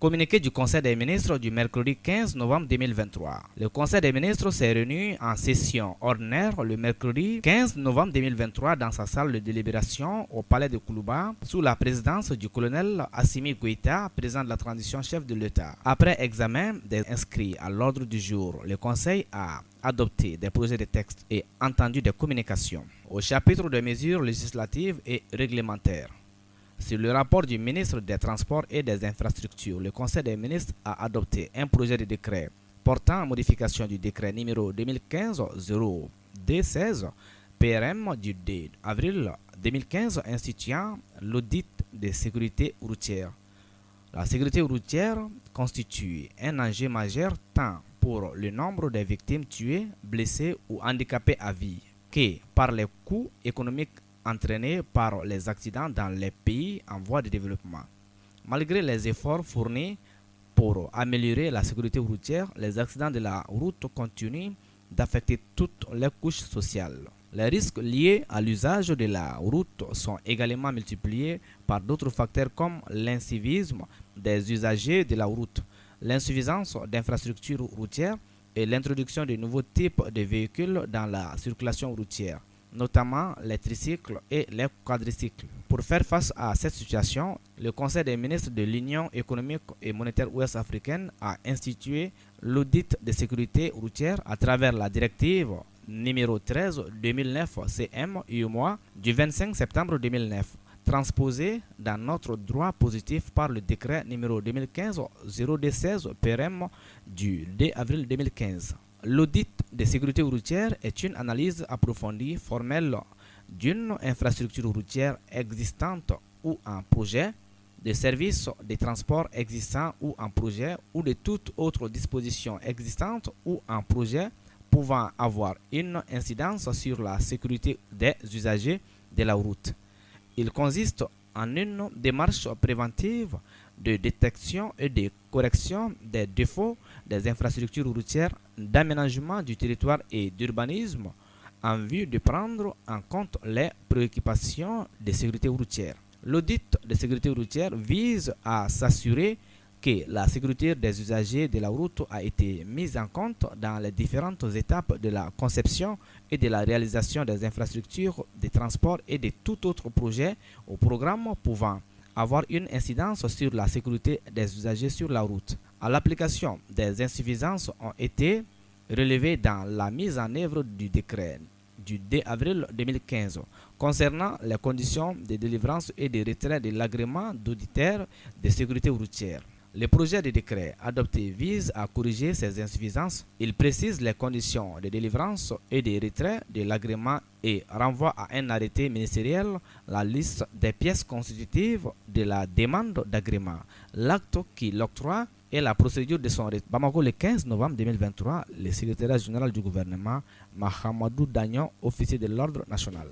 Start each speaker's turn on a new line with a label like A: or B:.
A: Communiqué du Conseil des ministres du mercredi 15 novembre 2023. Le Conseil des ministres s'est réuni en session ordinaire le mercredi 15 novembre 2023 dans sa salle de délibération au palais de Koulouba sous la présidence du colonel Assimi Goïta, président de la transition chef de l'État. Après examen des inscrits à l'ordre du jour, le Conseil a adopté des projets de texte et entendu des communications au chapitre des mesures législatives et réglementaires. Sur le rapport du ministre des Transports et des Infrastructures, le Conseil des ministres a adopté un projet de décret portant modification du décret numéro 2015-0D16 PRM du 2 avril 2015 instituant l'audit de sécurité routière. La sécurité routière constitue un enjeu majeur tant pour le nombre de victimes tuées, blessées ou handicapées à vie que par les coûts économiques entraînés par les accidents dans les pays en voie de développement. Malgré les efforts fournis pour améliorer la sécurité routière, les accidents de la route continuent d'affecter toutes les couches sociales. Les risques liés à l'usage de la route sont également multipliés par d'autres facteurs comme l'incivisme des usagers de la route, l'insuffisance d'infrastructures routières et l'introduction de nouveaux types de véhicules dans la circulation routière, notamment les tricycles et les quadricycles. Pour faire face à cette situation, le Conseil des ministres de l'Union économique et monétaire ouest-africaine a institué l'audit de sécurité routière à travers la directive numéro 13-2009 CM-UMOA du 25 septembre 2009, transposée dans notre droit positif par le décret numéro 2015-0D16 PRM du 2 avril 2015. L'audit de sécurité routière est une analyse approfondie, formelle d'une infrastructure routière existante ou en projet, de services de transport existants ou en projet, ou de toute autre disposition existante ou en projet pouvant avoir une incidence sur la sécurité des usagers de la route. Il consiste en une démarche préventive de détection et de correction des défauts des infrastructures routières, d'aménagement du territoire et d'urbanisme en vue de prendre en compte les préoccupations de sécurité routière. L'audit de sécurité routière vise à s'assurer que la sécurité des usagers de la route a été mise en compte dans les différentes étapes de la conception et de la réalisation des infrastructures de transport et de tout autre projet ou programme pouvant avoir une incidence sur la sécurité des usagers sur la route. À l'application, des insuffisances ont été relevées dans la mise en œuvre du décret du 2 avril 2015 concernant les conditions de délivrance et de retrait de l'agrément d'auditeur de sécurité routière. Le projet de décret adopté vise à corriger ces insuffisances. Il précise les conditions de délivrance et de retrait de l'agrément et renvoie à un arrêté ministériel la liste des pièces constitutives de la demande d'agrément, l'acte qui l'octroie et la procédure de son retrait. Bamako, le 15 novembre 2023, le secrétaire général du gouvernement, Mahamadou Dagnon, officier de l'ordre national.